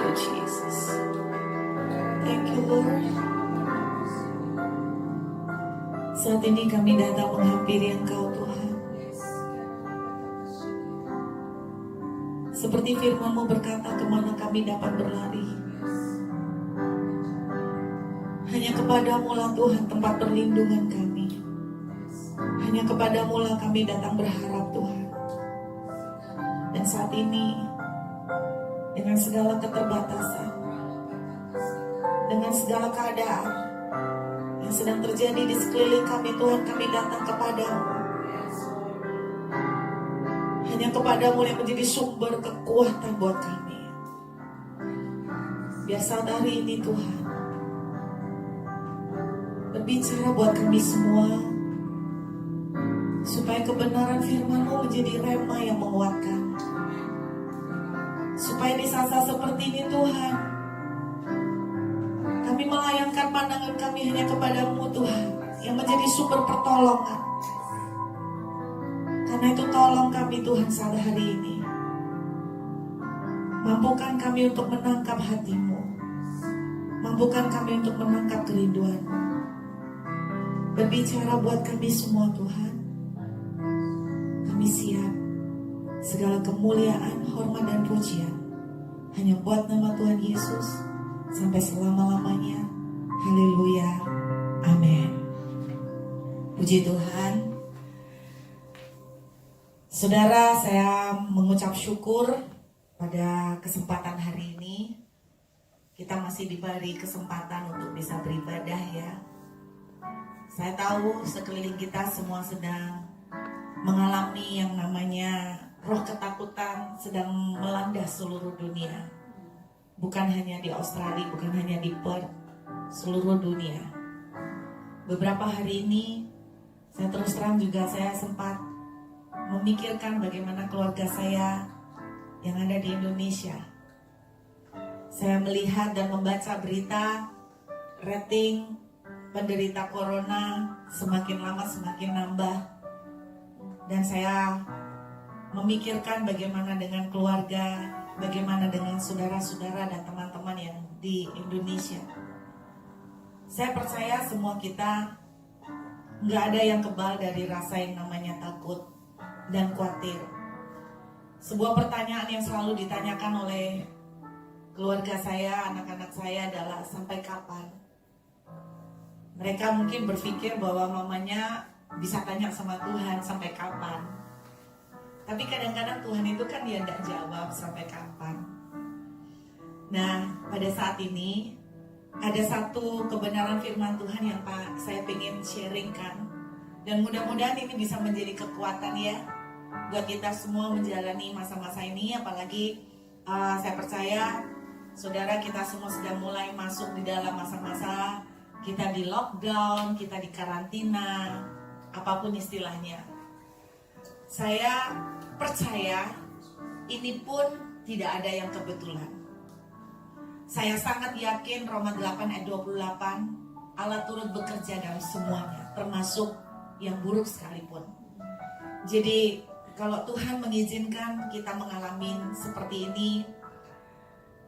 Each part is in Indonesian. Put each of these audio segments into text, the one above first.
you, Jesus. Thank you, Lord. Saat ini kami datang menghampiri Engkau, Tuhan. Seperti firman-Mu berkata, kemana kami dapat berlari? Hanya kepadamu lah Tuhan tempat perlindungan kami. Hanya kepadamu lah kami datang berharap, Tuhan. Dan saat ini, dengan segala keterbatasan, dengan segala keadaan yang sedang terjadi di sekeliling kami, Tuhan, kami datang kepadamu. Hanya kepadamu yang menjadi sumber kekuatan buat kami. Biar saat hari ini, Tuhan, berbicara buat kami semua, supaya kebenaran firman-Mu menjadi rema yang menguatkan. Supaya di saat-saat seperti ini, Tuhan, kami melayangkan pandangan kami hanya kepadamu, Tuhan, yang menjadi sumber pertolongan. Karena itu tolong kami, Tuhan, saat hari ini. Mampukan kami untuk menangkap hati-Mu. Mampukan kami untuk menangkap kerinduan-Mu. Berbicara buat kami semua, Tuhan. Kami siap. Segala kemuliaan, hormat, dan pujian hanya buat nama Tuhan Yesus sampai selama-lamanya. Haleluya. Amin. Puji Tuhan. Saudara, saya mengucap syukur pada kesempatan hari ini. Kita masih diberi kesempatan untuk bisa beribadah, ya. Saya tahu sekeliling kita semua sedang mengalami yang namanya roh ketakutan sedang melanda seluruh dunia. Bukan hanya di Australia, bukan hanya di Perth, seluruh dunia. Beberapa hari ini, saya terus terang juga saya sempat memikirkan bagaimana keluarga saya yang ada di Indonesia. Saya melihat dan membaca berita rating penderita corona semakin lama semakin nambah. Dan saya memikirkan bagaimana dengan keluarga, bagaimana dengan saudara-saudara dan teman-teman yang di Indonesia. Saya percaya semua kita nggak ada yang kebal dari rasa yang namanya takut dan khawatir. Sebuah pertanyaan yang selalu ditanyakan oleh keluarga saya, anak-anak saya adalah sampai kapan? Mereka mungkin berpikir bahwa mamanya bisa tanya sama Tuhan sampai kapan. Tapi kadang-kadang Tuhan itu kan dia tidak jawab sampai kapan. Nah, pada saat ini ada satu kebenaran firman Tuhan yang saya ingin sharingkan. Dan mudah-mudahan ini bisa menjadi kekuatan, ya, buat kita semua menjalani masa-masa ini. Apalagi saya percaya saudara kita semua sedang mulai masuk di dalam masa-masa kita di lockdown, kita di karantina, apapun istilahnya. Saya percaya ini pun tidak ada yang kebetulan. Saya sangat yakin Roma 8 ayat 28, Allah turut bekerja dalam semuanya, termasuk yang buruk sekalipun. Jadi kalau Tuhan mengizinkan kita mengalami seperti ini,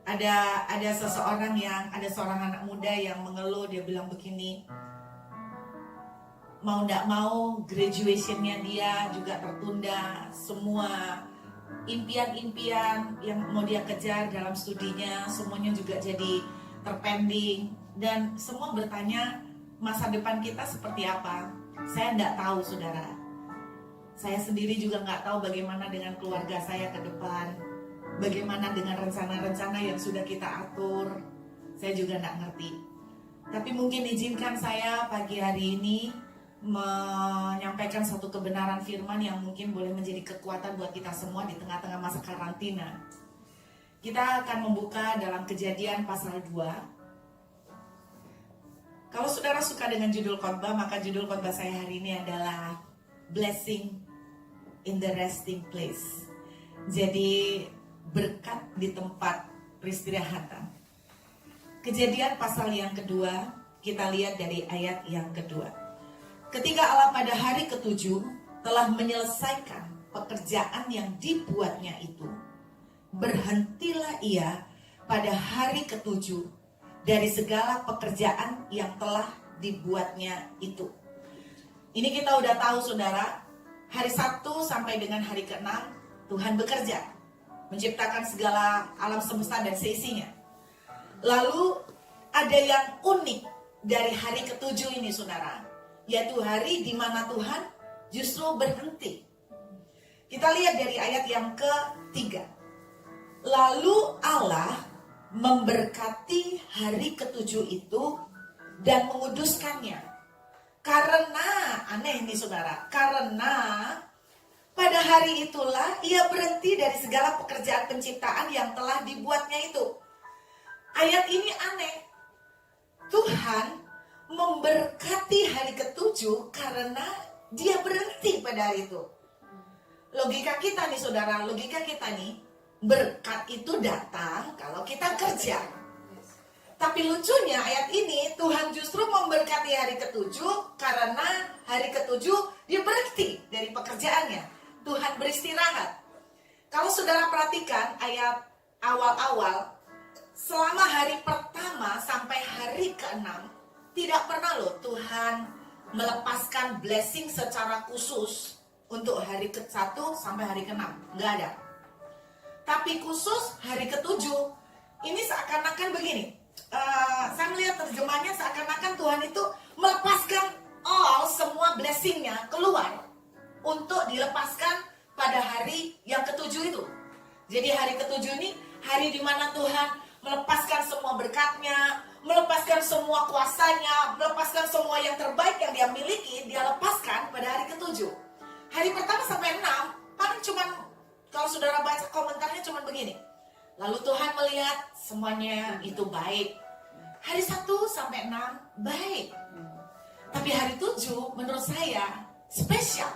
ada seorang anak muda yang mengeluh. Dia bilang begini, mau tidak mau graduationnya dia juga tertunda. Semua impian-impian yang mau dia kejar dalam studinya semuanya juga jadi terpending. Dan semua bertanya masa depan kita seperti apa. Saya tidak tahu, saudara. Saya sendiri juga nggak tahu bagaimana dengan keluarga saya ke depan, bagaimana dengan rencana-rencana yang sudah kita atur. Saya juga nggak ngerti. Tapi mungkin izinkan saya pagi hari ini menyampaikan satu kebenaran firman yang mungkin boleh menjadi kekuatan buat kita semua di tengah-tengah masa karantina. Kita akan membuka dalam Kejadian pasal 2. Kalau saudara suka dengan judul khotbah, maka judul khotbah saya hari ini adalah Blessing in the Resting Place. Jadi berkat di tempat peristirahatan. Kejadian pasal yang kedua, kita lihat dari ayat yang kedua. Ketika Allah pada hari ke-7 telah menyelesaikan pekerjaan yang dibuatnya itu, berhentilah ia pada hari ketujuh dari segala pekerjaan yang telah dibuatnya itu. Ini kita udah tahu saudara, hari Sabtu sampai dengan hari ke-6 Tuhan bekerja, menciptakan segala alam semesta dan seisinya. Lalu ada yang unik dari hari ketujuh ini saudara, yaitu hari di mana Tuhan justru berhenti. Kita lihat dari ayat yang ke-3. Lalu Allah memberkati hari ketujuh itu dan menguduskannya. Karena, aneh ini saudara, karena pada hari itulah ia berhenti dari segala pekerjaan penciptaan yang telah dibuatnya itu. Ayat ini aneh. Tuhan memberkati hari ketujuh karena dia berhenti pada hari itu. Logika kita nih saudara, logika kita nih, berkat itu datang kalau kita kerja. Tapi lucunya ayat ini, Tuhan justru memberkati hari ketujuh karena hari ketujuh dia berhenti dari pekerjaannya. Tuhan beristirahat. Kalau saudara perhatikan ayat awal-awal, selama hari pertama sampai hari ke-6, tidak pernah loh Tuhan melepaskan blessing secara khusus untuk hari ke-1 sampai hari ke-6. Nggak ada. Tapi khusus hari ke-7, ini seakan-akan begini. Saya melihat terjemahnya seakan-akan Tuhan itu melepaskan semua blessingnya keluar untuk dilepaskan pada hari yang ke-7 itu. Jadi hari ke-7 ini hari di mana Tuhan melepaskan semua berkatnya, melepaskan semua kuasanya, melepaskan semua yang terbaik yang dia miliki, dia lepaskan pada hari ke-7. Hari pertama sampai 6, paling cuman, kalau saudara baca komentarnya cuman begini. Lalu Tuhan melihat semuanya itu baik. Hari 1 sampai 6 baik. Tapi hari 7 menurut saya spesial.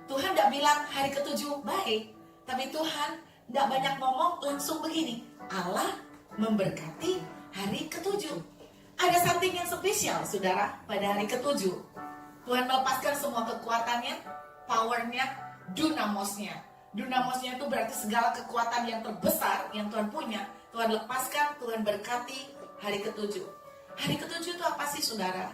Tuhan tidak bilang hari ke-7 baik. Tapi Tuhan tidak banyak ngomong, langsung begini. Allah memberkati hari ke-7. Ada something yang spesial saudara pada hari ke-7. Tuhan melepaskan semua kekuatannya, powernya, dunamosnya. Dunamosnya itu berarti segala kekuatan yang terbesar yang Tuhan punya, Tuhan lepaskan, Tuhan berkati hari ke-7. Hari ke-7 itu apa sih saudara?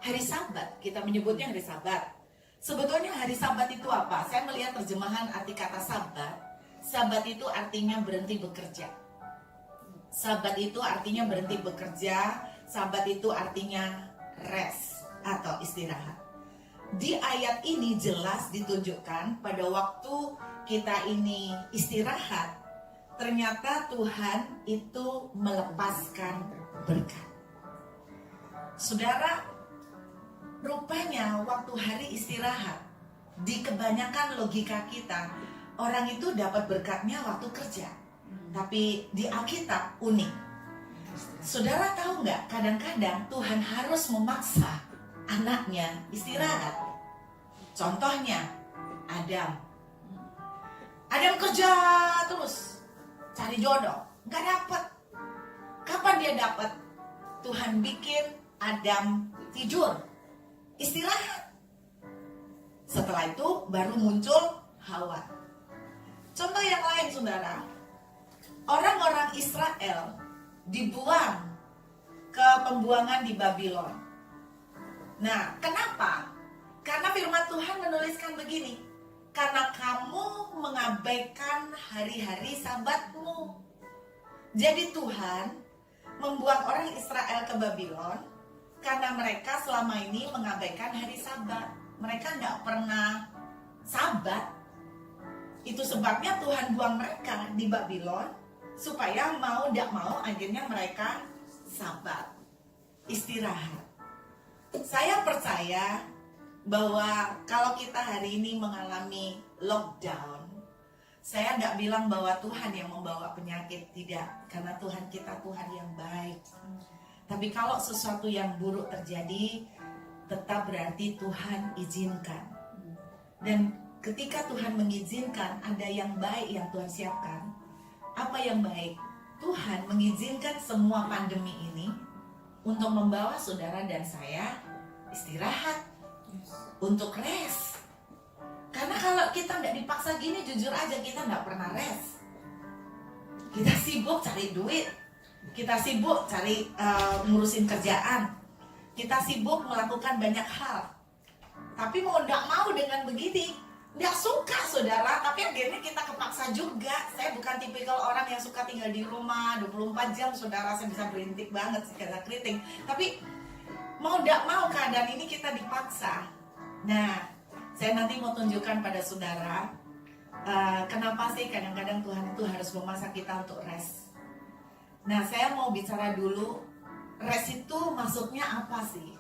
Hari Sabat, kita menyebutnya hari Sabat. Sebetulnya hari Sabat itu apa? Saya melihat terjemahan arti kata Sabat. Sabat itu artinya berhenti bekerja. Sabat itu artinya berhenti bekerja. Sabat itu artinya rest atau istirahat. Di ayat ini jelas ditunjukkan pada waktu kita ini istirahat, ternyata Tuhan itu melepaskan berkat. Saudara, rupanya waktu hari istirahat, di kebanyakan logika kita, orang itu dapat berkatnya waktu kerja. Tapi di Alkitab unik. Saudara tahu nggak, kadang-kadang Tuhan harus memaksa anaknya istirahat. Contohnya Adam kerja terus cari jodoh, nggak dapat. Kapan dia dapat? Tuhan bikin Adam tidur, istirahat. Setelah itu baru muncul Hawa. Contoh yang lain saudara, orang-orang Israel dibuang ke pembuangan di Babylon. Nah, kenapa? Karena firman Tuhan menuliskan begini, karena kamu mengabaikan hari-hari Sabatmu. Jadi Tuhan membuang orang Israel ke Babylon karena mereka selama ini mengabaikan hari Sabat. Mereka nggak pernah Sabat. Itu sebabnya Tuhan buang mereka di Babylon supaya mau tidak mau akhirnya mereka Sabat, istirahat. Saya percaya bahwa kalau kita hari ini mengalami lockdown, saya tidak bilang bahwa Tuhan yang membawa penyakit, tidak. Karena Tuhan kita Tuhan yang baik. Tapi kalau sesuatu yang buruk terjadi, tetap berarti Tuhan izinkan. Dan ketika Tuhan mengizinkan, ada yang baik yang Tuhan siapkan. Apa yang baik? Tuhan mengizinkan semua pandemi ini untuk membawa saudara dan saya istirahat, untuk rest. Karena kalau kita nggak dipaksa gini, jujur aja kita nggak pernah rest. Kita sibuk cari duit, kita sibuk cari ngurusin kerjaan, kita sibuk melakukan banyak hal. Tapi mau nggak mau dengan begini, nggak suka saudara, tapi akhirnya kita kepaksa juga. Saya bukan tipikal orang yang suka tinggal di rumah 24 jam saudara, saya bisa berintik banget sih kata keriting. Tapi mau nggak mau keadaan ini kita dipaksa. Nah, saya nanti mau tunjukkan pada saudara kenapa sih kadang-kadang Tuhan itu harus memaksa kita untuk rest. Nah, saya mau bicara dulu, rest itu maksudnya apa sih?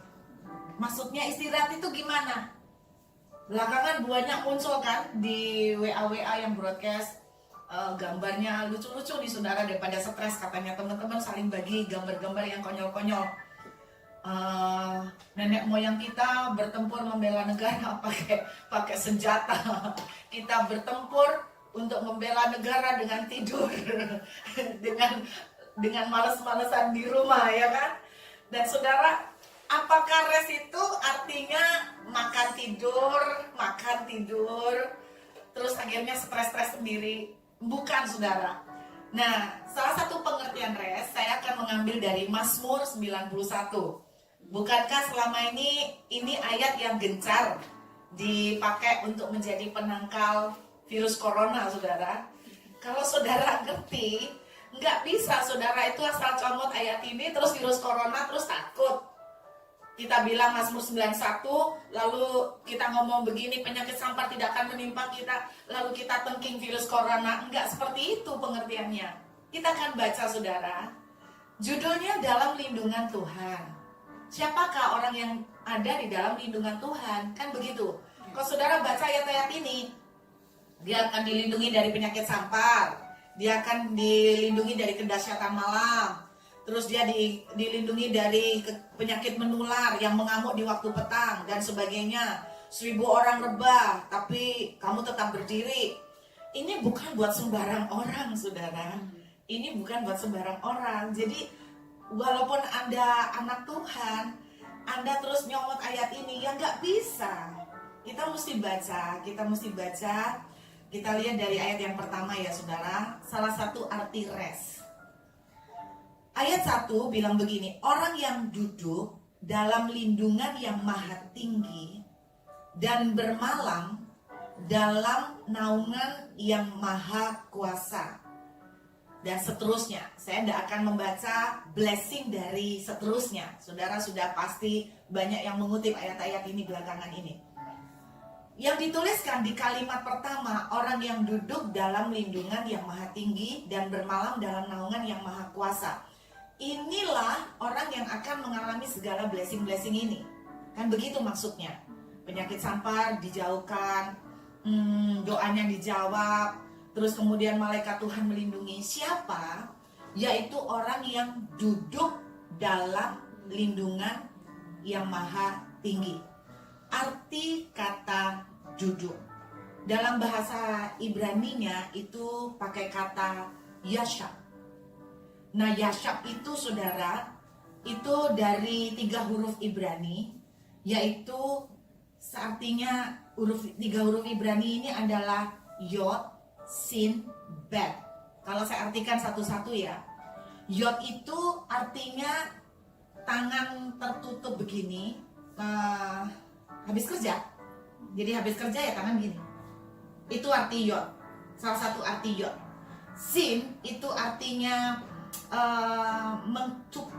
Maksudnya istirahat itu gimana? Belakangan banyak muncul kan di WA yang broadcast gambarnya lucu-lucu nih saudara, daripada stres katanya teman-teman saling bagi gambar-gambar yang konyol-konyol. Nenek moyang kita bertempur membela negara pakai senjata. Kita bertempur untuk membela negara dengan tidur, dengan males-malesan di rumah, ya kan? Dan saudara, apakah rest itu artinya makan tidur, terus akhirnya stres sendiri? Bukan saudara. Nah, salah satu pengertian rest saya akan mengambil dari Mazmur 91. Bukankah selama ini ayat yang gencar dipakai untuk menjadi penangkal virus corona, saudara? Kalau saudara ngerti, nggak bisa saudara itu asal comot ayat ini terus virus corona terus takut. Kita bilang Mazmur 91, lalu kita ngomong begini, penyakit sampar tidak akan menimpa kita, lalu kita tengking virus corona. Enggak seperti itu pengertiannya. Kita akan baca saudara, judulnya dalam lindungan Tuhan. Siapakah orang yang ada di dalam lindungan Tuhan? Kan begitu. Kalau saudara baca ayat-ayat ini, dia akan dilindungi dari penyakit sampar, dia akan dilindungi dari kedahsyatan malam, terus dia dilindungi dari penyakit menular yang mengamuk di waktu petang dan sebagainya. 1000 orang rebah, tapi kamu tetap berdiri. Ini bukan buat sembarang orang, saudara. Ini bukan buat sembarang orang. Jadi walaupun Anda anak Tuhan, Anda terus nyomot ayat ini, ya nggak bisa. Kita mesti baca. Kita lihat dari ayat yang pertama ya saudara. Salah satu arti rest. Ayat 1 bilang begini, orang yang duduk dalam lindungan yang maha tinggi dan bermalam dalam naungan yang maha kuasa. Dan seterusnya, saya tidak akan membaca blessing dari seterusnya. Saudara sudah pasti banyak yang mengutip ayat-ayat ini belakangan ini. Yang dituliskan di kalimat pertama, orang yang duduk dalam lindungan yang maha tinggi dan bermalam dalam naungan yang maha kuasa. Inilah orang yang akan mengalami segala blessing-blessing ini. Kan begitu maksudnya. Penyakit sampar dijauhkan, doanya dijawab, terus kemudian malaikat Tuhan melindungi. Siapa? Yaitu orang yang duduk dalam lindungan yang maha tinggi. Arti kata duduk dalam bahasa Ibraninya itu pakai kata yashab. Nah, yashab itu saudara, itu dari 3 huruf Ibrani, yaitu artinya 3 huruf Ibrani ini adalah yod, sin, bet. Kalau saya artikan satu-satu ya, yod itu artinya tangan tertutup begini, habis kerja. Jadi habis kerja ya tangan gini. Itu arti yod. Salah satu arti yod. Sin itu artinya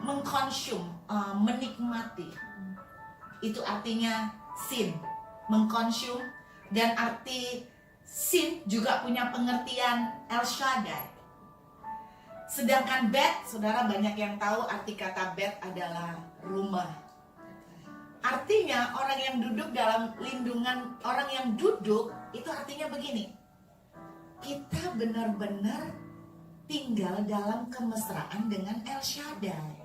mengkonsum, menikmati. Itu artinya sin, mengkonsum. Dan arti sin juga punya pengertian El Shaddai. Sedangkan bet, saudara banyak yang tahu arti kata bet adalah rumah. Artinya orang yang duduk dalam lindungan, orang yang duduk itu artinya begini. Kita benar-benar tinggal dalam kemesraan dengan El Shaddai.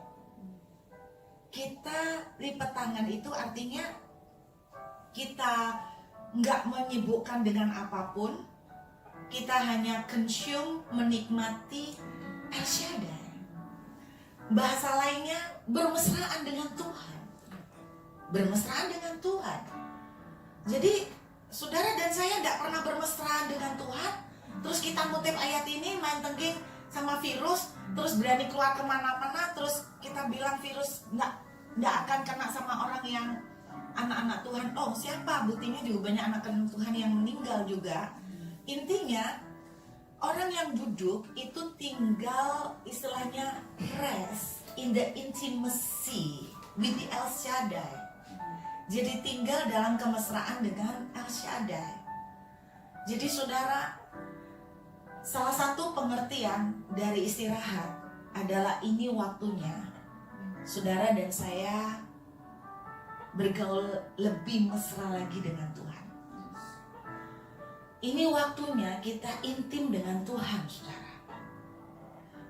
Kita lipat tangan itu artinya kita nggak menyibukkan dengan apapun. Kita hanya consume, menikmati El Shaddai. Bahasa lainnya bermesraan dengan Tuhan. Bermesraan dengan Tuhan. Jadi saudara dan saya tidak pernah bermesraan dengan Tuhan. Terus kita ngutip ayat ini main tengking, sama virus, terus berani keluar kemana-mana, terus kita bilang virus nggak akan kena sama orang yang anak-anak Tuhan. Oh, siapa? Buktinya juga banyak anak Tuhan yang meninggal juga. Intinya orang yang duduk itu tinggal istilahnya rest in the intimacy with the El Shaddai. Jadi tinggal dalam kemesraan dengan El Shaddai. Jadi saudara, salah satu pengertian dari istirahat adalah ini waktunya saudara dan saya bergaul lebih mesra lagi dengan Tuhan. Ini waktunya kita intim dengan Tuhan, saudara.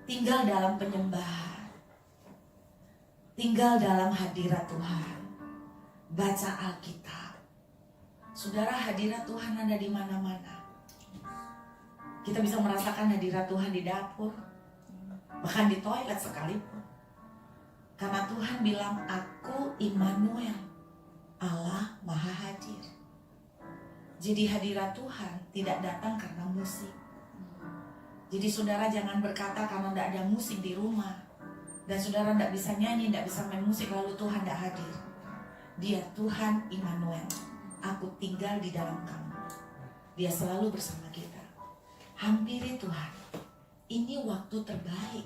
Tinggal dalam penyembahan, tinggal dalam hadirat Tuhan, baca Alkitab. Saudara, hadirat Tuhan ada di mana-mana. Kita bisa merasakan hadirat Tuhan di dapur, bahkan di toilet sekalipun. Karena Tuhan bilang, aku Immanuel, Allah Maha Hadir. Jadi hadirat Tuhan tidak datang karena musik. Jadi saudara jangan berkata karena tidak ada musik di rumah, dan saudara tidak bisa nyanyi, tidak bisa main musik, lalu Tuhan tidak hadir. Dia Tuhan Immanuel, aku tinggal di dalam kamu. Dia selalu bersama kita. Hampiri Tuhan. Ini waktu terbaik.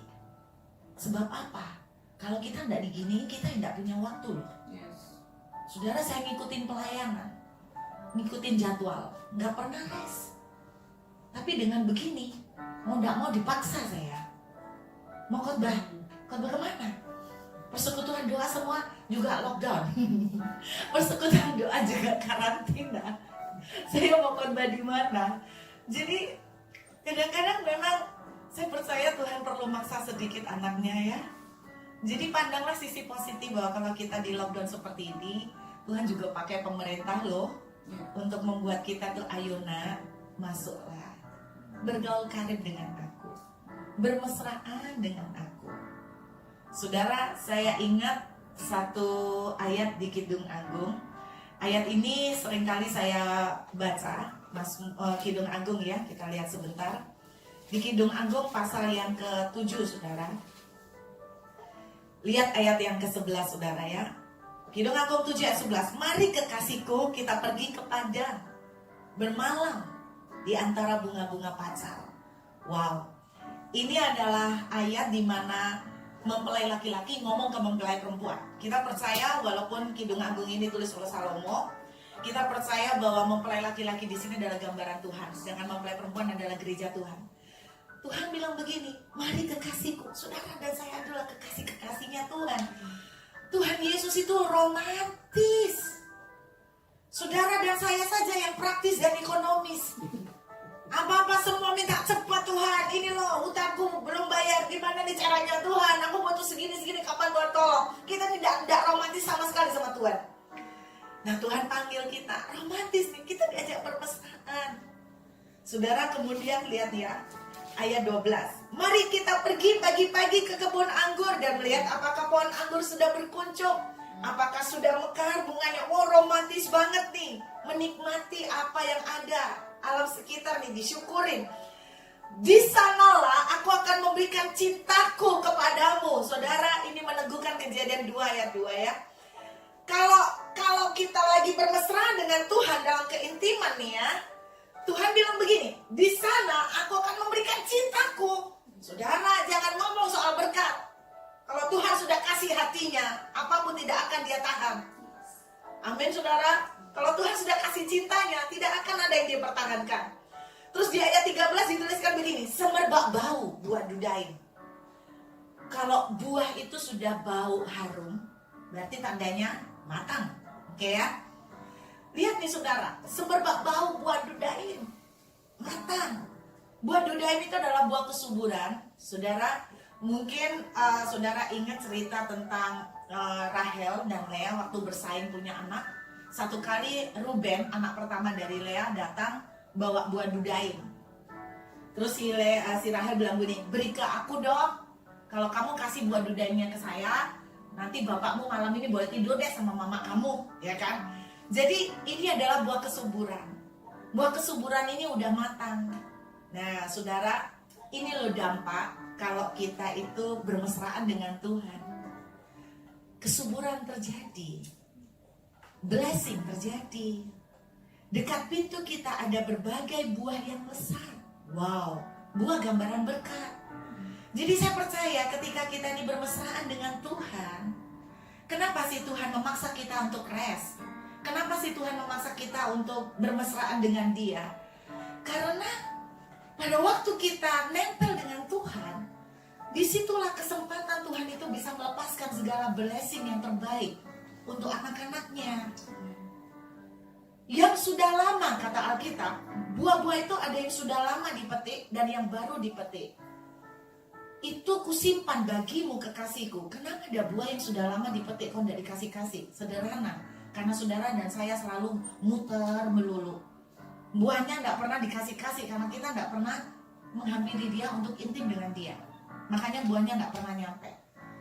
Sebab apa? Kalau kita tidak diginiin, kita tidak punya waktu loh. Saudara, saya ngikutin pelayanan, ngikutin jadwal, nggak pernah rest. Tapi dengan begini, mau nggak mau dipaksa saya. Mau khotbah kemana? Persekutuan doa semua juga lockdown. Persekutuan doa juga karantina. Saya mau khotbah di mana? Jadi kadang-kadang memang saya percaya Tuhan perlu maksa sedikit anaknya ya. Jadi pandanglah sisi positif bahwa kalau kita di lockdown seperti ini, Tuhan juga pakai pemerintah loh untuk membuat kita tuh ayo nak, masuklah, bergaul karib dengan aku, bermesraan dengan aku. Saudara, saya ingat satu ayat di Kidung Agung. Ayat ini seringkali saya baca, Kidung Agung ya, kita lihat sebentar. Di Kidung Agung pasal yang ke-7 saudara. Lihat ayat yang ke-11 saudara ya. Kidung Agung 7 ayat 11. Mari kekasihku kita pergi ke padang, bermalam di antara bunga-bunga pacar. Wow. Ini adalah ayat di mana mempelai laki-laki ngomong ke mempelai perempuan. Kita percaya walaupun Kidung Agung ini tulis oleh Salomo, kita percaya bahwa mempelai laki-laki di sini adalah gambaran Tuhan, sedangkan mempelai perempuan adalah gereja Tuhan. Tuhan bilang begini, mari kekasihku. Saudara dan saya adalah kekasih-kekasihnya Tuhan. Tuhan Yesus itu romantis. Saudara dan saya saja yang praktis dan ekonomis. Apa-apa semua minta cepat Tuhan. Ini loh utangku belum bayar. Gimana nih caranya Tuhan? Aku butuh segini-segini, kapan buat tolong? Kita tidak romantis sama sekali sama Tuhan. Nah Tuhan panggil kita romantis nih. Kita diajak bermesraan. Saudara kemudian lihat ya. Ayat 12. Mari kita pergi pagi-pagi ke kebun anggur dan melihat apakah pohon anggur sudah berkuncup, apakah sudah mekar bunganya. Wow, romantis banget nih. Menikmati apa yang ada, alam sekitar nih, disyukurin. Di sanalah aku akan memberikan cintaku kepadamu. Saudara, ini meneguhkan Kejadian 2 ayat 2 ya. Kalau kita lagi bermesra dengan Tuhan dalam keintiman nih ya, Tuhan bilang begini, di sana aku akan memberikan cintaku. Saudara, jangan ngomong soal berkat. Kalau Tuhan sudah kasih hatinya, apapun tidak akan dia tahan. Amin, saudara. Kalau Tuhan sudah kasih cintanya, tidak akan ada yang dia pertahankan. Terus di ayat 13 dituliskan begini, semerbak bau buah dudaim. Kalau buah itu sudah bau harum, berarti tandanya matang. Oke ya? Lihat nih saudara, semerbak bau buah dudaim, matang. Buah dudaim itu adalah buah kesuburan. Saudara, mungkin saudara ingat cerita tentang Rahel dan Lea waktu bersaing punya anak. Satu kali Ruben, anak pertama dari Lea, datang bawa buah dudaim. Terus si Rahel bilang gini, beri ke aku dong. Kalau kamu kasih buah dudaimnya ke saya, nanti bapakmu malam ini boleh tidur deh sama mama kamu, ya kan? Jadi ini adalah buah kesuburan. Buah kesuburan ini udah matang. Nah saudara, ini loh dampak kalau kita itu bermesraan dengan Tuhan, kesuburan terjadi, blessing terjadi. Dekat pintu kita ada berbagai buah yang besar. Wow, buah gambaran berkat. Jadi saya percaya ketika kita ini bermesraan dengan Tuhan, kenapa sih Tuhan memaksa kita untuk rest? Kenapa sih Tuhan memaksa kita untuk bermesraan dengan Dia? Karena pada waktu kita nempel dengan Tuhan, disitulah kesempatan Tuhan itu bisa melepaskan segala blessing yang terbaik untuk anak-anaknya. Yang sudah lama, kata Alkitab, buah-buah itu ada yang sudah lama dipetik dan yang baru dipetik. Itu kusimpan bagimu kekasihku. Kenapa ada buah yang sudah lama dipetik kok tidak dikasih-kasih? Sederhana, karena saudara dan saya selalu muter melulu. Buahnya tidak pernah dikasih-kasih karena kita tidak pernah menghampiri dia untuk intim dengan dia. Makanya buahnya tidak pernah nyampe.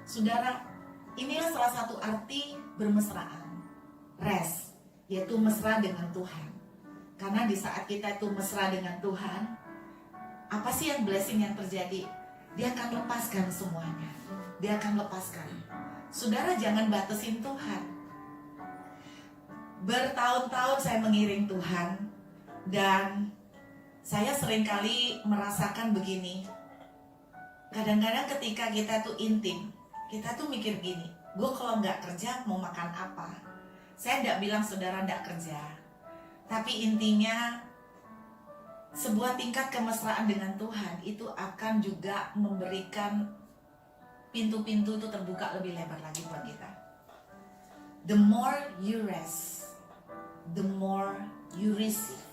Saudara, inilah salah satu arti bermesraan. Rest, yaitu mesra dengan Tuhan. Karena di saat kita itu mesra dengan Tuhan, apa sih yang blessing yang terjadi? Dia akan lepaskan semuanya. Dia akan lepaskan. Saudara jangan batasin Tuhan. Bertahun-tahun saya mengiring Tuhan, dan saya seringkali merasakan begini. Kadang-kadang ketika kita tuh intim, kita tuh mikir gini, gue kalau nggak kerja mau makan apa? Saya nggak bilang saudara nggak kerja, tapi intinya sebuah tingkat kemesraan dengan Tuhan itu akan juga memberikan pintu-pintu itu terbuka lebih lebar lagi buat kita. The more you rest, the more you receive.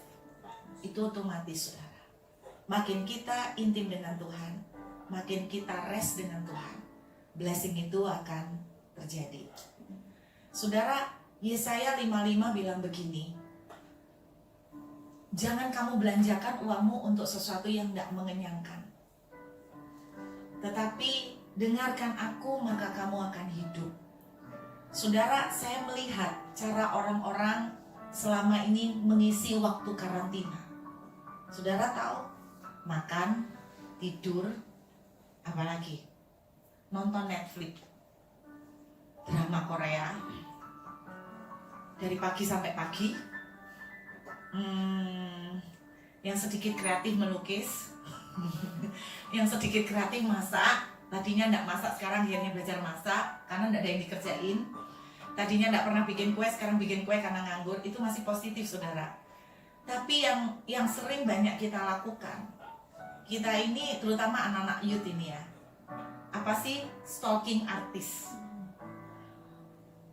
Itu otomatis, saudara. Makin kita intim dengan Tuhan, makin kita rest dengan Tuhan, blessing itu akan terjadi. Saudara, Yesaya 55 bilang begini, jangan kamu belanjakan uangmu untuk sesuatu yang tidak mengenyangkan, tetapi dengarkan aku maka kamu akan hidup. Saudara, saya melihat cara orang-orang selama ini mengisi waktu karantina. Saudara tahu, makan, tidur, apalagi nonton Netflix, drama Korea, dari pagi sampai pagi. Yang sedikit kreatif melukis, yang sedikit kreatif masak. Tadinya enggak masak, sekarang akhirnya belajar masak karena enggak ada yang dikerjain. Tadinya enggak pernah bikin kue, sekarang bikin kue karena nganggur. Itu masih positif, saudara. Tapi yang sering banyak kita lakukan, kita ini terutama anak-anak youth ini ya, apa sih? Stalking artis,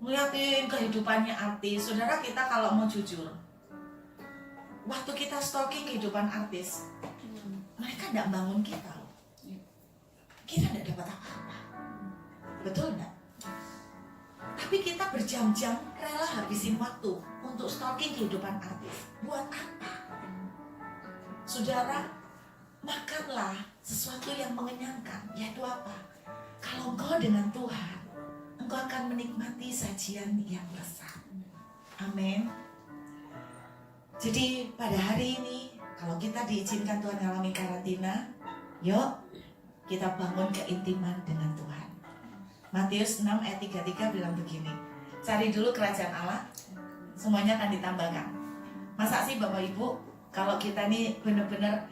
ngeliatin kehidupannya artis. Saudara, kita kalau mau jujur, waktu kita stalking kehidupan artis, mereka tidak bangun kita loh. Kita tidak dapat apa-apa. Betul enggak? Tapi kita berjam-jam rela habisin waktu untuk stalking kehidupan artis. Buat apa? Saudara, makanlah sesuatu yang mengenyangkan. Yaitu apa? Kalau engkau dengan Tuhan, engkau akan menikmati sajian yang lezat. Amin. Jadi pada hari ini, kalau kita diizinkan Tuhan mengalami karantina, yuk kita bangun keintiman dengan Tuhan. Matius 6 ayat 33 bilang begini, cari dulu kerajaan Allah, semuanya akan ditambahkan. Masa sih Bapak Ibu, kalau kita nih benar-benar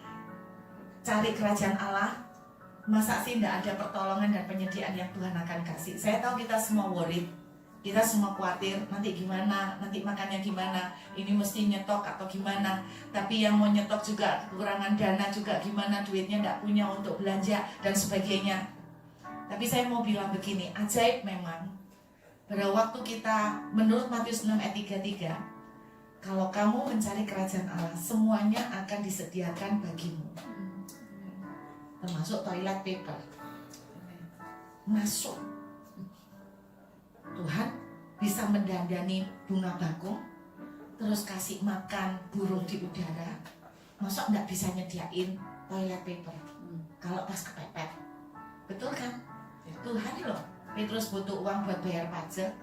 cari kerajaan Allah, masa sih tidak ada pertolongan dan penyediaan yang Tuhan akan kasih? Saya tahu kita semua worried, kita semua khawatir, nanti gimana, nanti makannya gimana, ini mesti nyetok atau gimana. Tapi yang mau nyetok juga kekurangan dana juga gimana, duitnya tidak punya untuk belanja dan sebagainya. Tapi saya mau bilang begini, ajaib memang. Pada waktu kita, menurut Matius 6 ayat 33, kalau kamu mencari kerajaan Allah, semuanya akan disediakan bagimu. Termasuk toilet paper. Masuk. Tuhan bisa mendandani bunga bakung, terus kasih makan burung di udara. Masa nggak bisa nyediain toilet paper kalau pas kepepet? Betul kan? Tuhan loh, Petrus butuh uang buat bayar pajak,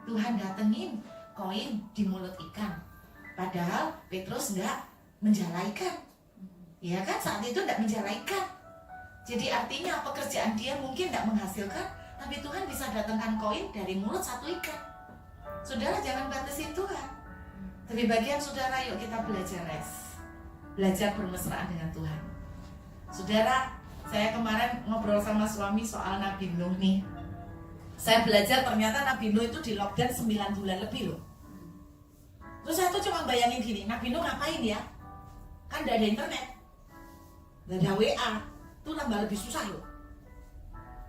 Tuhan datengin koin di mulut ikan. Padahal Petrus nggak menjalaikan, ya kan? Saat itu nggak menjalaikan. Jadi artinya pekerjaan dia mungkin tidak menghasilkan, tapi Tuhan bisa datangkan koin dari mulut satu ikan. Saudara jangan batasin Tuhan. Tapi bagian saudara, yuk kita belajar rest, belajar bermesraan dengan Tuhan. Saudara, saya kemarin ngobrol sama suami soal Nabi Nuh nih. Saya belajar ternyata Nabi Nuh itu di lockdown 9 bulan lebih loh. Terus saya tuh cuma bayangin gini, Nabi Nuh ngapain ya? Kan gak ada internet, gak ada WA, itu nambah lebih susah loh.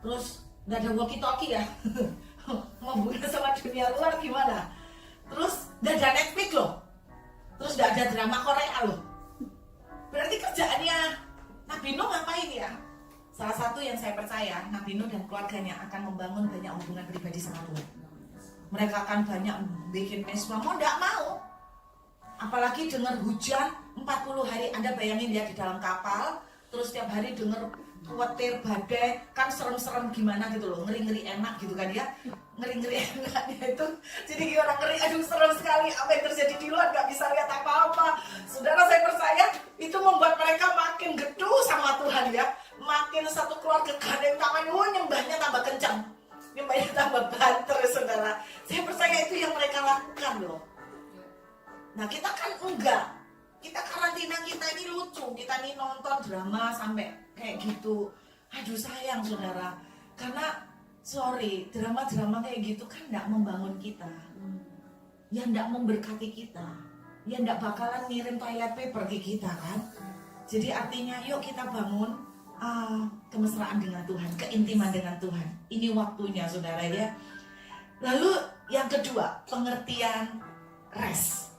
Terus gak ada walkie-talkie ya, ngomongin sama dunia luar gimana. Terus gak ada Netflix loh, terus gak ada drama Korea loh. Berarti kerjaannya Nabi Nuh ngapain ya? Salah satu yang saya percaya, Nabi Nuh dan keluarganya akan membangun banyak hubungan pribadi sama Tuhan. Mereka akan banyak bikin mesbah, mau gak mau. Apalagi dengar hujan 40 hari, Anda bayangin ya di dalam kapal, terus tiap hari dengar petir badai, kan serem-serem gimana gitu loh, ngeri-ngeri enak gitu kan ya, ngeri-ngeri enaknya itu, jadi orang ngeri, aduh serem sekali, apa yang terjadi di luar gak bisa lihat apa-apa. Saudara, saya percaya itu membuat mereka makin geduh sama Tuhan ya, makin satu keluarga gandeng tangan, nyembahnya tambah kencang, nyembahnya tambah banter saudara. Saya percaya itu yang mereka lakukan loh. Nah kita kan enggak, kita karantina kita ini lucu, kita ini nonton drama sampai kayak gitu. Aduh sayang saudara, karena sorry, drama-drama kayak gitu kan enggak membangun kita, ya enggak memberkati kita, ya enggak bakalan ngirim toilet paper ke kita kan. Jadi artinya yuk kita bangun kemesraan dengan Tuhan, keintiman dengan Tuhan. Ini waktunya saudara ya. Lalu yang kedua, pengertian rest.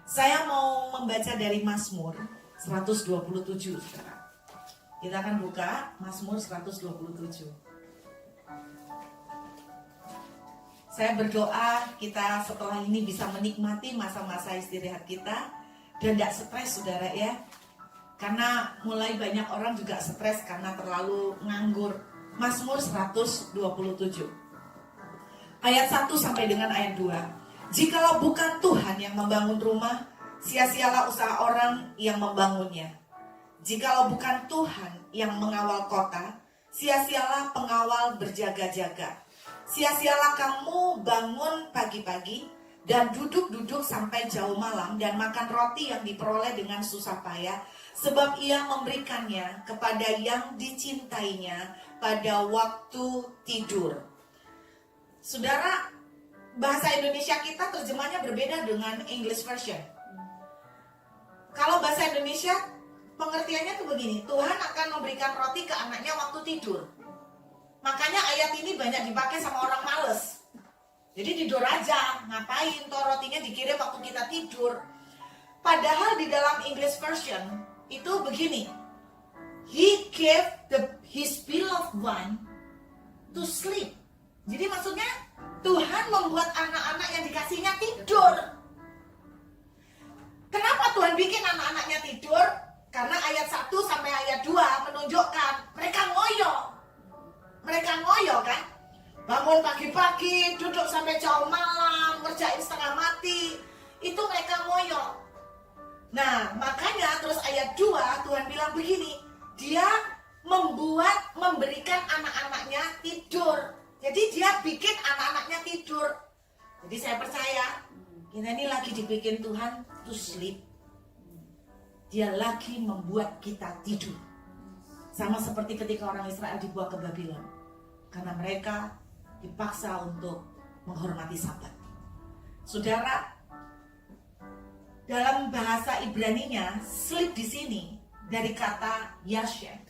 Saya mau membaca dari Mazmur 127 sekarang. Kita akan buka Mazmur 127. Saya berdoa kita setelah ini bisa menikmati masa-masa istirahat kita dan tidak stres saudara ya. Karena mulai banyak orang juga stres karena terlalu nganggur. Mazmur 127 ayat 1 sampai dengan ayat 2. Jikalau bukan Tuhan yang membangun rumah, sia-sialah usaha orang yang membangunnya. Jikalau bukan Tuhan yang mengawal kota, sia-sialah pengawal berjaga-jaga. Sia-sialah kamu bangun pagi-pagi dan duduk-duduk sampai jauh malam dan makan roti yang diperoleh dengan susah payah, sebab ia memberikannya kepada yang dicintainya pada waktu tidur. Saudara, bahasa Indonesia kita terjemahnya berbeda dengan English version. Kalau bahasa Indonesia pengertiannya tuh begini, Tuhan akan memberikan roti ke anaknya waktu tidur. Makanya ayat ini banyak dipakai sama orang males. Jadi tidur aja, ngapain toh rotinya dikirim waktu kita tidur. Padahal di dalam English version itu begini, He gave his beloved one to sleep. Jadi maksudnya Tuhan membuat anak-anak yang dikasihnya tidur. Kenapa Tuhan bikin anak-anaknya tidur? Karena ayat 1 sampai ayat 2 menunjukkan mereka ngoyo. Mereka ngoyo kan? Bangun pagi-pagi, duduk sampai jauh malam, ngerjain setengah mati. Itu mereka ngoyo. Nah, makanya terus ayat 2 Tuhan bilang begini, Dia memberikan anak-anaknya tidur. Jadi dia bikin anak-anaknya tidur. Jadi saya percaya kita ini lagi dibikin Tuhan to sleep. Dia lagi membuat kita tidur. Sama seperti ketika orang Israel dibawa ke Babylon, karena mereka dipaksa untuk menghormati Sabat. Saudara, dalam bahasa Ibraninya sleep di sini dari kata yashen.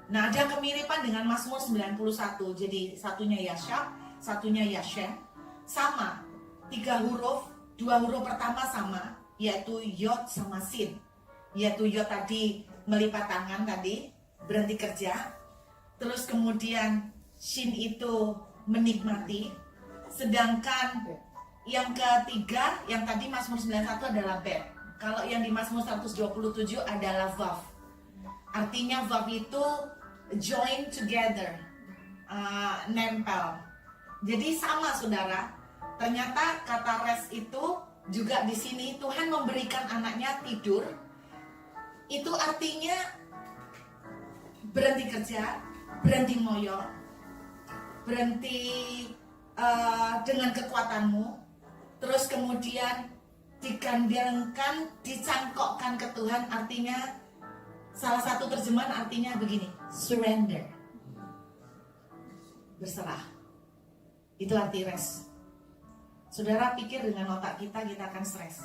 Nah, ada kemiripan dengan Mazmur 91. Jadi satunya Yashab, satunya Yashen. Sama, 3 huruf, 2 huruf pertama sama, yaitu Yod sama Sin. Yaitu Yod tadi melipat tangan tadi, berhenti kerja. Terus kemudian Shin itu menikmati. Sedangkan yang ketiga, yang tadi Mazmur 91 adalah Bet. Kalau yang di Mazmur 127 adalah Vav. Artinya Vav itu join together, nempel. Jadi sama saudara. Ternyata kata rest itu juga di sini Tuhan memberikan anaknya tidur. Itu artinya berhenti kerja, berhenti ngoyo, berhenti dengan kekuatanmu, terus kemudian digandengkan, dicangkokkan ke Tuhan. Artinya salah satu terjemahan artinya begini, surrender, berserah. Itu arti rest. Saudara pikir dengan otak kita akan stres.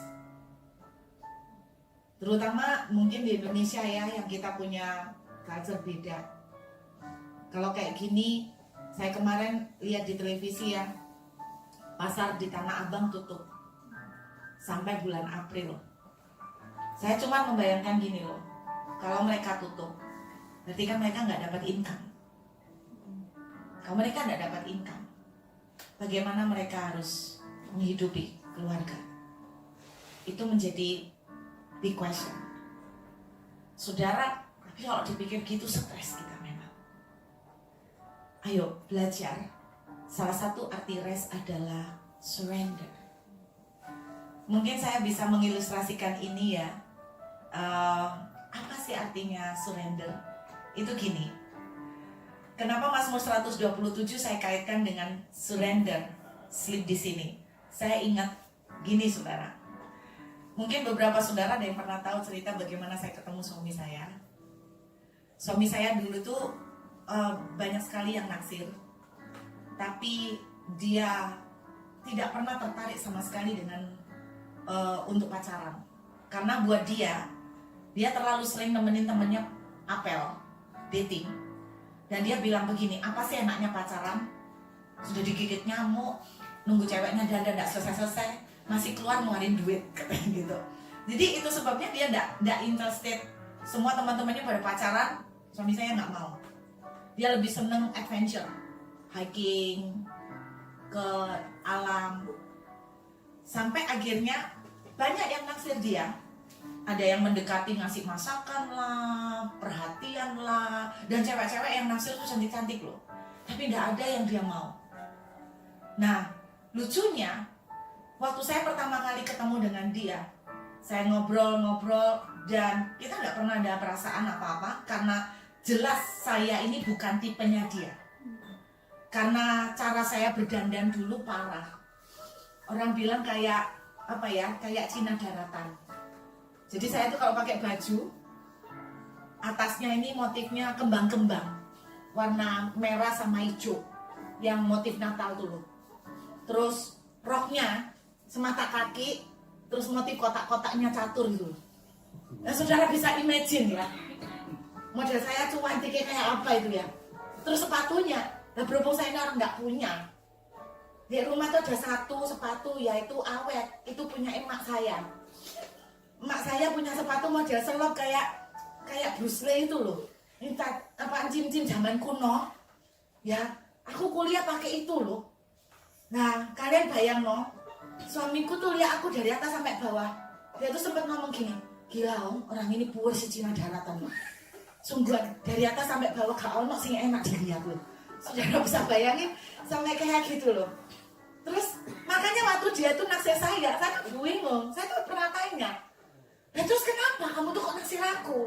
Terutama mungkin di Indonesia ya, yang kita punya culture beda. Kalau kayak gini, saya kemarin lihat di televisi ya, pasar di Tanah Abang tutup sampai bulan April. Saya cuma membayangkan gini loh, kalau mereka tutup, berarti kan mereka nggak dapat income. Kalau mereka nggak dapat income, bagaimana mereka harus menghidupi keluarga? Itu menjadi big question. Saudara, tapi kalau dipikir gitu stres kita memang. Ayo belajar. Salah satu arti rest adalah surrender. Mungkin saya bisa mengilustrasikan ini ya. Apa sih artinya surrender? Itu gini. Kenapa Mazmur 127 saya kaitkan dengan surrender? Sleep di sini. Saya ingat gini saudara. Mungkin beberapa saudara ada yang pernah tahu cerita bagaimana saya ketemu suami saya. Suami saya dulu tuh banyak sekali yang naksir, tapi dia tidak pernah tertarik sama sekali dengan untuk pacaran. Karena buat dia terlalu sering nemenin temennya apel, dating. Dan dia bilang begini, apa sih enaknya pacaran? Sudah digigit nyamuk, nunggu ceweknya dandan gak selesai-selesai, masih keluar ngeluarin duit, katanya gitu. Jadi itu sebabnya dia gak interested. Semua teman-temannya pada pacaran, suami saya gak mau. Dia lebih seneng adventure, hiking, ke alam. Sampai akhirnya banyak yang naksir dia. Ada yang mendekati ngasih masakan lah, perhatian lah. Dan cewek-cewek yang naksir tuh cantik-cantik loh. Tapi gak ada yang dia mau. Nah, lucunya, waktu saya pertama kali ketemu dengan dia, saya ngobrol-ngobrol dan kita gak pernah ada perasaan apa-apa. Karena jelas saya ini bukan tipenya dia. Karena cara saya berdandan dulu parah. Orang bilang kayak apa ya, kayak Cina daratan. Jadi saya tuh kalau pakai baju, atasnya ini motifnya kembang-kembang, warna merah sama hijau, yang motif Natal tuh loh. Terus roknya semata kaki, terus motif kotak-kotaknya catur gitu. Nah saudara bisa imagine ya, model saya cuantiknya kayak apa itu ya. Terus sepatunya, nah berhubung saya ini orang nggak punya, di rumah tuh ada satu sepatu, yaitu awet, itu punya emak saya. Emak saya punya sepatu model selop kayak Bruce Lee itu loh. Ini apaan cim-cim zaman kuno. Ya, aku kuliah pakai itu loh. Nah, kalian bayang no, suamiku tuh lihat aku dari atas sampai bawah. Dia tuh sempat ngomong gini, gila om, orang ini puer si Cina daratan loh. Sungguh dari atas sampai bawah gak ono sing enak dilihat loh. Saudara bisa bayangin sampai kayak gitu loh. Terus makanya waktu dia tuh naksir saya tuh bingung. Saya tuh pernah tanya, nah terus kenapa kamu tuh kok naksir aku?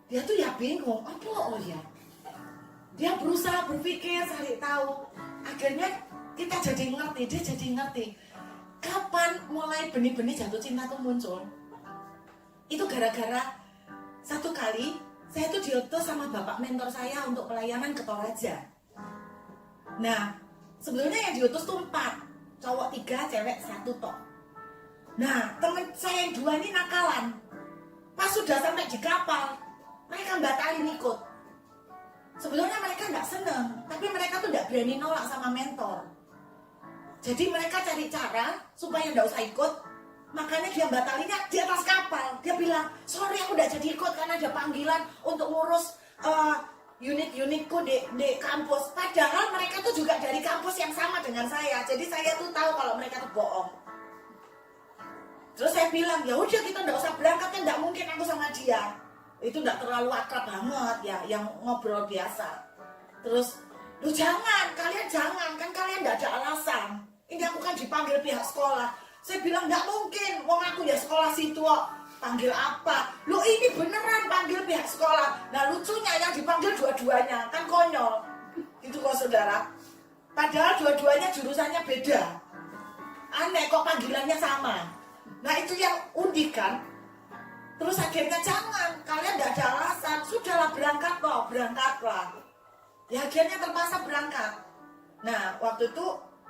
Dia tuh ya bingung, apa oh ya? Dia berusaha berpikir, cari tahu. Akhirnya kita jadi ngerti, dia jadi ngerti. Kapan mulai benih-benih jatuh cinta tuh muncul? Itu gara-gara satu kali saya tuh diutus sama bapak mentor saya untuk pelayanan ke Toraja. Nah, sebelumnya yang diutus tuh 4, cowok 3, cewek 1 tok. Nah, temen saya yang 2 ini nakalan. Pas sudah sampai di kapal, mereka batalin ikut. Sebelumnya mereka nggak seneng, tapi mereka tuh nggak berani nolak sama mentor. Jadi mereka cari cara supaya nggak usah ikut. Makanya dia batalinnya di atas kapal. Dia bilang, sorry aku nggak jadi ikut karena ada panggilan untuk ngurus unit-unitku di kampus. Padahal mereka tuh juga dari kampus yang sama dengan saya. Jadi saya tuh tahu kalau mereka tuh bohong. Terus saya bilang, ya udah kita nggak usah berangkat, kan nggak mungkin aku sama dia. Itu nggak terlalu akrab banget ya, yang ngobrol biasa. Terus, lu jangan, kalian jangan, kan kalian nggak ada alasan. Ini aku kan dipanggil pihak sekolah. Saya bilang nggak mungkin, wong aku ya sekolah situ kok. panggil apa? Loh ini beneran panggil pihak sekolah. Nah lucunya yang dipanggil dua-duanya, kan konyol. Itu kok saudara. Padahal dua-duanya jurusannya beda. Aneh kok panggilannya sama. Nah itu yang unik kan. Terus akhirnya jangan, kalian gak ada alasan. Sudahlah berangkat kok, berangkatlah. Ya akhirnya terpaksa berangkat. Nah waktu itu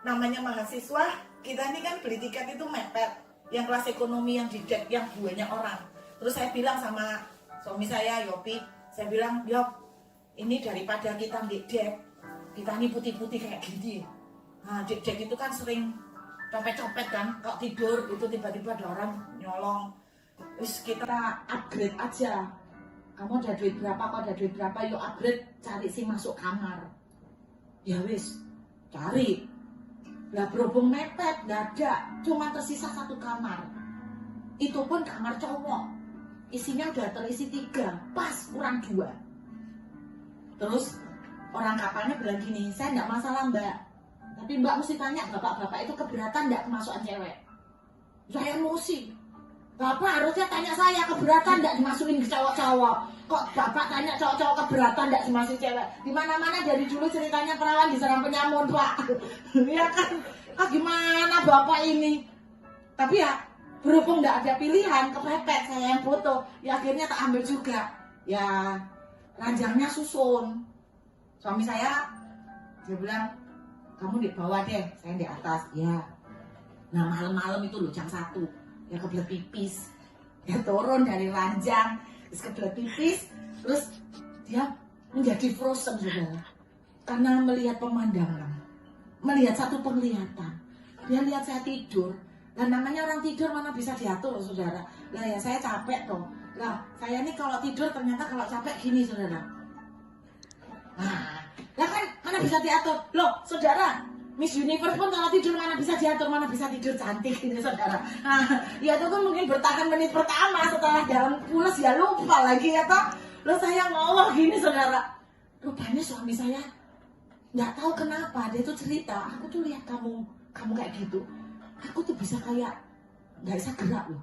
namanya mahasiswa, kita ini kan beli tiket itu mepet. Yang kelas ekonomi yang di deck, yang banyak orang. Terus saya bilang sama suami saya, Yopi, saya bilang, Yop, ini daripada kita di deck, kita ini putih-putih kayak gini. Nah di deck itu kan sering copet-copet kan, kalau tidur itu tiba-tiba ada orang nyolong. Wis kita upgrade aja. Kamu ada duit berapa, kau ada duit berapa, yuk upgrade, cari sih masuk kamar. Ya wis, cari. Lah berhubung mepet, gak ada, cuma tersisa satu kamar. Itu pun kamar cowok. Isinya udah terisi 3, pas kurang 2. Terus orang kapalnya bilang gini, saya gak masalah mbak, tapi mbak mesti tanya bapak-bapak itu keberatan gak kemasukan cewek. Saya emosi. Bapak harusnya tanya saya keberatan gak dimasukin ke cowok-cowok. Kok bapak tanya cowok-cowok keberatan gak dimasukin cewek? Dimana-mana dari dulu ceritanya perawan diserang penyamun pak. Ya kan, gimana bapak ini? Tapi ya berhubung gak ada pilihan, kepepet saya yang foto. Ya akhirnya tak ambil juga. Ya ranjangnya susun. Suami saya, dia bilang, kamu di bawah deh, saya di atas. Ya. Nah malam-malam itu loh jam 1. Ya kebelet pipis. Ya turun dari ranjang, terus kebelet pipis, terus dia menjadi frozen saudara. Karena melihat pemandangan, melihat satu penglihatan. Dia lihat saya tidur. Dan namanya orang tidur mana bisa diatur saudara. Lah ya saya capek toh. Lah saya ini kalau tidur ternyata kalau capek gini saudara. Nah, lah kan mana bisa diatur. Loh saudara, Miss Universe pun kalau tidur mana bisa diatur, mana bisa tidur cantik ini saudara. Nah, ya itu kan mungkin bertahan menit pertama, setelah dalam pulas ya lupa lagi ya toh. Lalu saya ngomong gini saudara, rupanya suami saya nggak tahu kenapa dia tuh cerita, aku tuh lihat kamu kayak gitu, aku tuh bisa kayak nggak bisa gerak loh.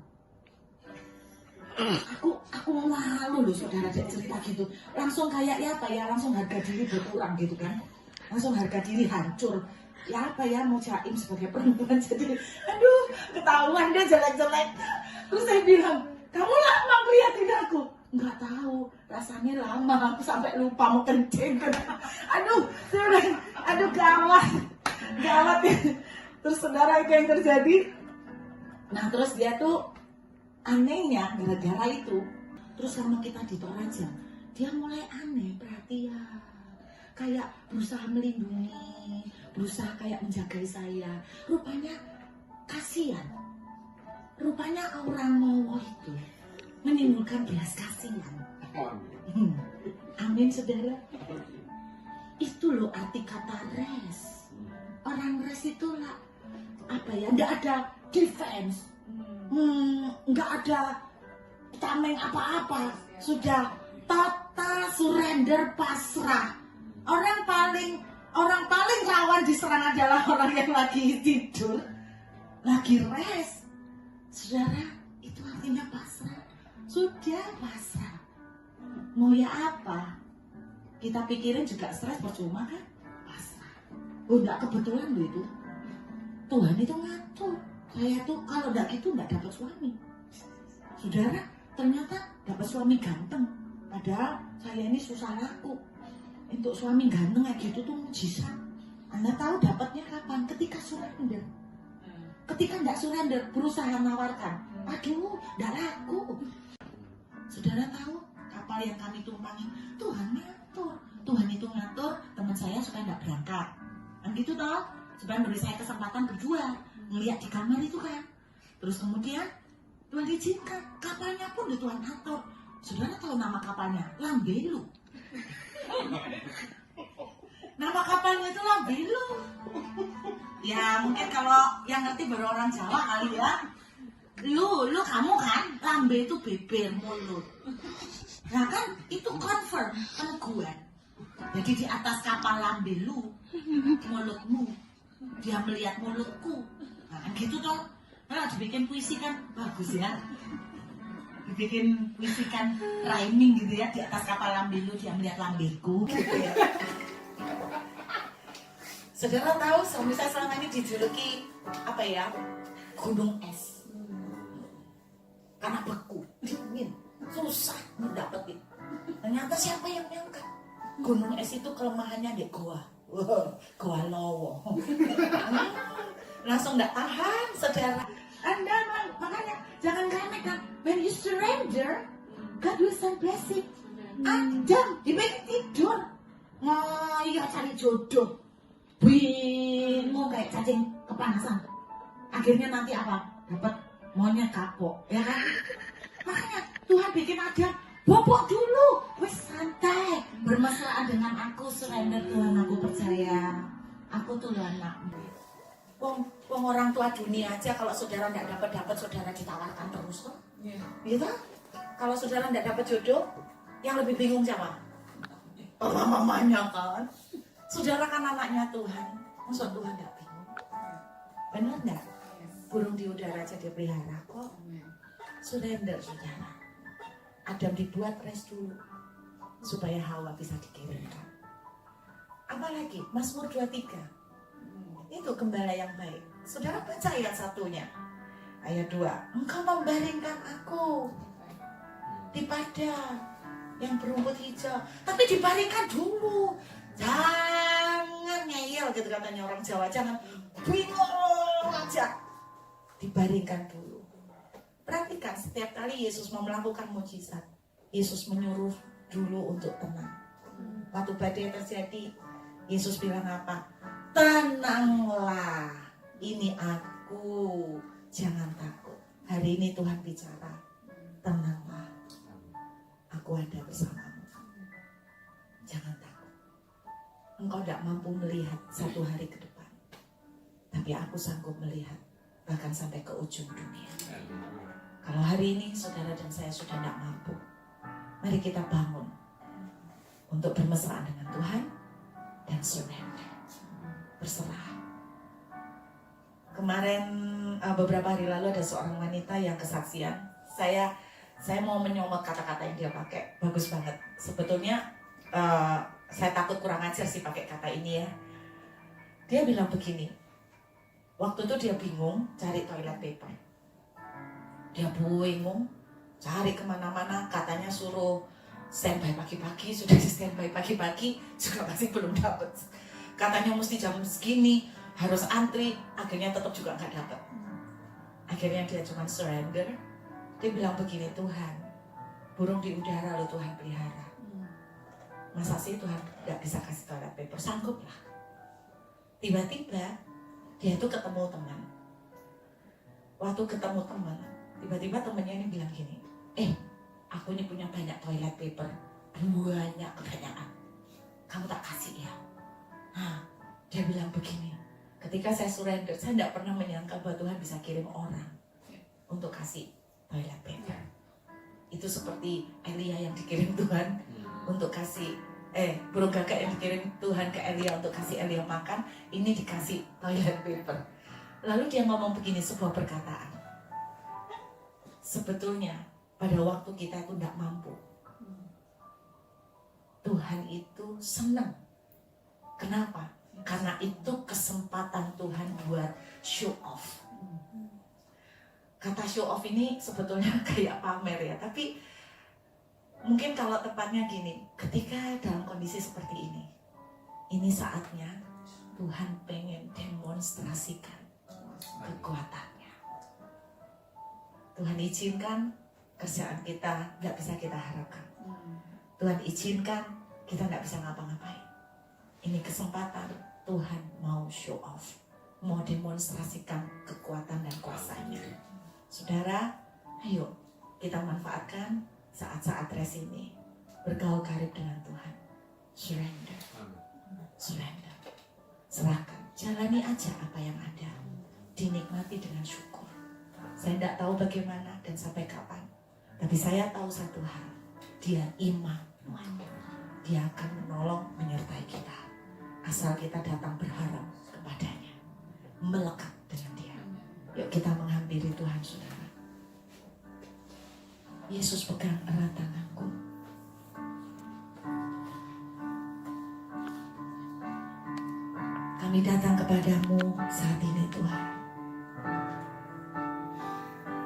Aku malu loh saudara dia cerita gitu, langsung kayak ya apa ya, langsung harga diri berkurang gitu kan, langsung harga diri hancur. Ya apa ya, mau jaim sebagai perempuan jadi aduh ketahuan dia jelek-jelek. Terus saya bilang, kamu lama ngeliatin aku? Nggak tahu, rasanya lama aku sampai lupa mau kencing. Aduh saudara, aduh gawat ya. Terus saudara itu yang terjadi. Nah terus dia tuh anehnya gara-gara itu, terus sama kita di Toraja dia mulai aneh, perhatian, kayak berusaha melindungi, berusaha kayak menjaga saya. Rupanya kasihan. Rupanya orang Mowo itu menimbulkan belas kasihan. Amin saudara. Itu loh arti kata res. Orang res itu lah apa ya, nggak ada defense, nggak ada tameng apa-apa, sudah total surrender, pasrah. Orang paling rawan diserang adalah orang yang lagi tidur, lagi rest. Saudara, itu artinya pasrah. Sudah pasrah. Mau ya apa? Kita pikirin juga stres percuma kan? Pasrah. Oh enggak, kebetulan loh itu. Tuhan itu ngatur. Saya tuh kalau enggak gitu enggak dapat suami. Saudara, ternyata dapat suami ganteng. Padahal saya ini susah laku. Untuk suami ganteng kayak gitu tuh mujizat. Anda tahu dapatnya kapan? Ketika surrender. Ketika nggak surrender, berusaha menawarkan. Aduh, nggak laku. Saudara tahu kapal yang kami tumpangi, Tuhan ngatur. Tuhan itu ngatur teman saya supaya nggak berangkat. Kan gitu toh? Supaya memberi saya kesempatan berdua ngeliat di kamar itu kan. Terus kemudian Tuhan izinkan kapalnya pun di Tuhan atur. Saudara tahu nama kapalnya? Lambelu. Nama kapalnya itu Lambelu. Ya mungkin kalau yang ngerti baru orang Jawa kali ya. Lu kamu kan lambe itu beber mulut. Nah kan itu confirm peneguhan. Jadi di atas kapal Lambelu mulutmu, dia melihat mulutku. Nah kan gitu toh. Nah dibikin puisi kan bagus ya. dibikin puisikan rhyming gitu ya, di atas kapal lambe lu dia melihat lambeku gitu ya. Saudara tahu suami saya selama ini dijuluki apa ya, gunung es, karena beku, dingin, susah mendapetin. Ternyata siapa yang nyangka gunung es itu kelemahannya di goa, goa lowo. Langsung nggak tahan, saudara. Anda makanya jangan remehkan. When you surrender, God will send blessing. Adam diberi tidur, iya cari jodoh, bingung kayak cacing kepanasan. Akhirnya nanti apa? Dapat maunya kapok, ya kan? Makanya Tuhan bikin Adam bobok dulu, wes santai, bermesraan dengan aku, surrender Tuhan, aku percaya, aku tuh anakmu. Wong orang tua dunia aja kalau saudara tidak dapat saudara ditawarkan terus tuh, gitu. Kalau saudara tidak dapat jodoh, yang lebih bingung siapa? Mamanya kan. Saudara kan anaknya Tuhan, masa Tuhan tidak bingung? Benar nggak? Burung di udara aja dia pelihara kok. Surrender saudara. Adam dibuat rest dulu supaya Hawa bisa dikirimkan. Apalagi Mazmur 23. Itu gembala yang baik. Saudara baca ayat 1-nya. Ayat 2. Engkau membaringkan aku di padang yang berumput hijau. Tapi dibaringkan dulu. Jangan ngeyel gitu katanya orang Jawa. Jangan bingung aja. Dibaringkan dulu. Perhatikan setiap kali Yesus mau melakukan mujizat, Yesus menyuruh dulu untuk tenang. Waktu badai terjadi, Yesus bilang apa? Tenanglah, ini aku, jangan takut. Hari ini Tuhan bicara, tenanglah, aku ada bersamamu. Jangan takut. Engkau tidak mampu melihat satu hari ke depan, tapi aku sanggup melihat bahkan sampai ke ujung dunia. Kalau hari ini saudara dan saya sudah tidak mampu, mari kita bangun untuk bermesraan dengan Tuhan dan surrender, berserah. Kemarin beberapa hari lalu ada seorang wanita yang kesaksian. Saya mau menyomot kata-kata yang dia pakai, bagus banget. Sebetulnya saya takut kurang ajar sih pakai kata ini ya. Dia bilang begini, waktu itu dia bingung cari toilet paper. Dia bingung cari kemana-mana, katanya suruh standby pagi-pagi, sudah di standby pagi-pagi juga masih belum dapat. Katanya mesti jam segini harus antri, akhirnya tetap juga nggak dapat. Akhirnya dia cuma surrender. Dia bilang begini, Tuhan, burung di udara lo Tuhan pelihara. Masa sih Tuhan nggak bisa kasih toilet paper? Sanggup lah. Tiba-tiba dia itu ketemu teman. Waktu ketemu teman, tiba-tiba temennya ini bilang gini, aku ini punya banyak toilet paper, banyak kebanyakan. Kamu tak kasih ya? Dia bilang begini, ketika saya surrender, saya tidak pernah menyangka bahwa Tuhan bisa kirim orang untuk kasih toilet paper. Itu seperti Elia yang dikirim Tuhan untuk kasih, burung gagak yang dikirim Tuhan ke Elia untuk kasih Elia makan, ini dikasih toilet paper. Lalu dia ngomong begini, sebuah perkataan. Sebetulnya pada waktu kita itu tidak mampu, Tuhan itu senang. Kenapa? Karena itu kesempatan Tuhan buat show off. Kata show off ini sebetulnya kayak pamer ya, tapi mungkin kalau tepatnya gini, ketika dalam kondisi seperti ini saatnya Tuhan pengen demonstrasikan kekuatannya. Tuhan izinkan kerjaan kita nggak bisa kita harapkan. Tuhan izinkan kita nggak bisa ngapa-ngapain. Ini kesempatan Tuhan mau show off, mau demonstrasikan kekuatan dan kuasanya. Saudara, ayo kita manfaatkan saat-saat rest ini, bergaul karib dengan Tuhan. Surrender, surrender, serahkan, jalani aja apa yang ada, dinikmati dengan syukur. Saya tidak tahu bagaimana dan sampai kapan, tapi saya tahu satu hal, Dia Immanuel. Dia akan menolong, menyertai kita, asal kita datang berharap kepadanya, melekat dengan Dia. Yuk kita menghampiri Tuhan, saudara. Yesus pegang erat tanganku. Kami datang kepadamu saat ini Tuhan.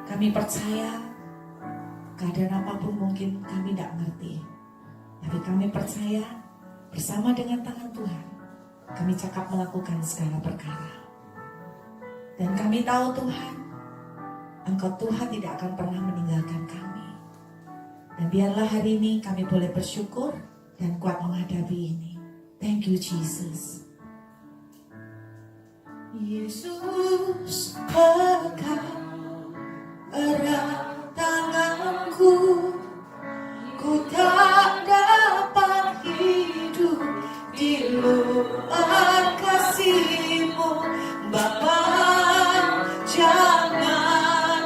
Kami percaya keadaan apapun mungkin kami tidak mengerti. Tapi kami percaya bersama dengan tangan Tuhan, kami cakap melakukan segala perkara. Dan kami tahu Tuhan, Engkau Tuhan tidak akan pernah meninggalkan kami. Dan biarlah hari ini kami boleh bersyukur dan kuat menghadapi ini. Thank you Jesus. Yesus pegang erat tanganku, ku tak dapat hidup di luar kasih-Mu, Bapa. Jangan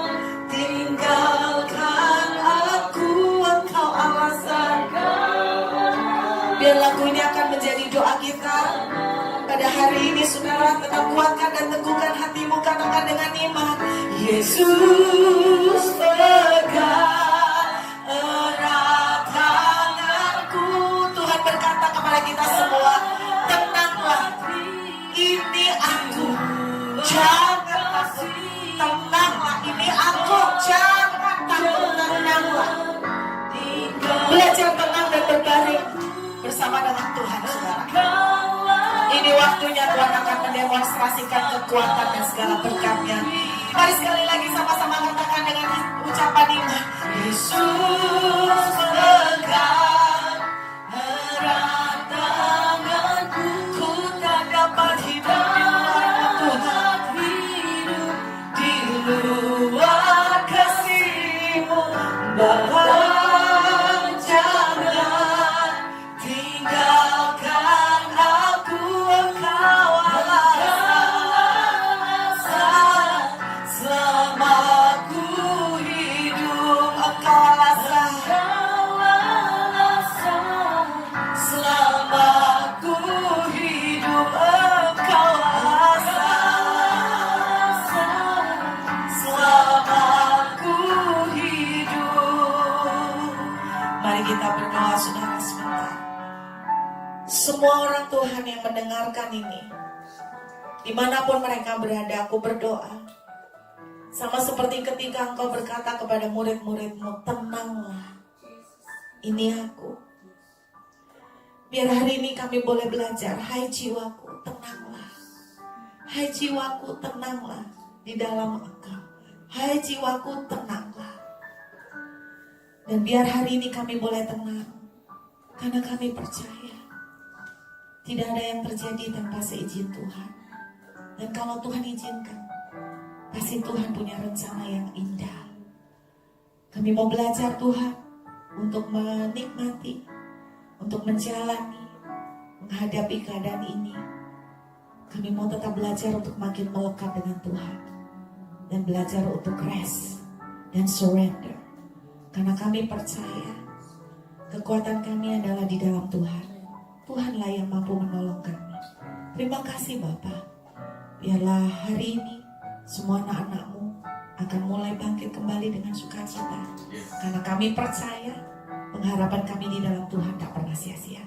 tinggalkan aku, Engkau alasan. Biar lagu ini akan menjadi doa kita pada hari ini, saudara. Tetap kuatkan dan teguhkan hatimu, katakan dengan iman. Yesus pegang erat tanganku. Tuhan berkata kepada kita semua, tenanglah, ini aku, jangan takut. Tenanglah, ini aku, jangan takut. Tenanglah. Belajar tenang dan berbaring bersama dengan Tuhan, saudara. Ini waktunya Tuhan akan mendemonstrasikan kekuatan dan segala berkat-Nya. Mari sekali lagi sama-sama katakan dengan ucapan iman. Yesus pegang erat tanganku, ku tak dapat hidup di luar kasih-Mu, Bapa. Jangan tinggalkan aku, Engkau alasan. Selama ku hidup, Engkau alasan. Selama ku hidup, Engkau alasan. Selama ku hidup. Mari kita berdoa, saudara, sebentar. Semua orang Tuhan yang mendengarkan ini, dimanapun mereka berada, aku berdoa. Sama seperti ketika Engkau berkata kepada murid-murid-Mu, tenanglah, ini aku. Biar hari ini kami boleh belajar, hai jiwaku, tenanglah. Hai jiwaku, tenanglah di dalam Engkau. Hai jiwaku, tenanglah. Dan biar hari ini kami boleh tenang, karena kami percaya tidak ada yang terjadi tanpa seizin Tuhan. Dan kalau Tuhan izinkan, pasti Tuhan punya rencana yang indah. Kami mau belajar Tuhan untuk menikmati, untuk menjalani, menghadapi keadaan ini. Kami mau tetap belajar untuk makin melekat dengan Tuhan. Dan belajar untuk rest dan surrender. Karena kami percaya kekuatan kami adalah di dalam Tuhan. Tuhanlah yang mampu menolong kami. Terima kasih Bapa. Biarlah hari ini semua anak-anak-Mu akan mulai bangkit kembali dengan sukacita. Karena kami percaya pengharapan kami di dalam Tuhan tak pernah sia-sia.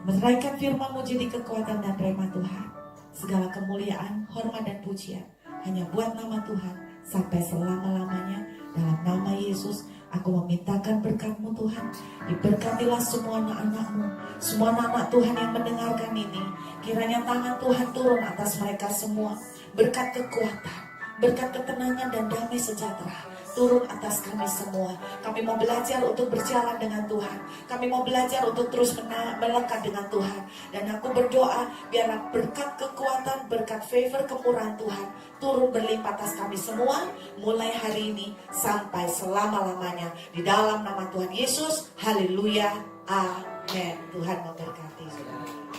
Meneraikan firman-Mu jadi kekuatan dan rema Tuhan. Segala kemuliaan, hormat dan pujian hanya buat nama Tuhan sampai selama-lamanya. Dalam nama Yesus aku memintakan berkat-Mu Tuhan. Diberkatilah semua anak-anak-Mu, semua anak-anak Tuhan yang mendengarkan ini. Kiranya tangan Tuhan turun atas mereka semua. Berkat kekuatan, berkat ketenangan dan damai sejahtera turun atas kami semua. Kami mau belajar untuk berjalan dengan Tuhan. Kami mau belajar untuk terus melekat dengan Tuhan. Dan aku berdoa biarlah berkat kekuatan, berkat favor, kemurahan Tuhan turun berlimpah atas kami semua. Mulai hari ini sampai selama-lamanya. Di dalam nama Tuhan Yesus. Haleluya. Amin. Tuhan memberkati saudara.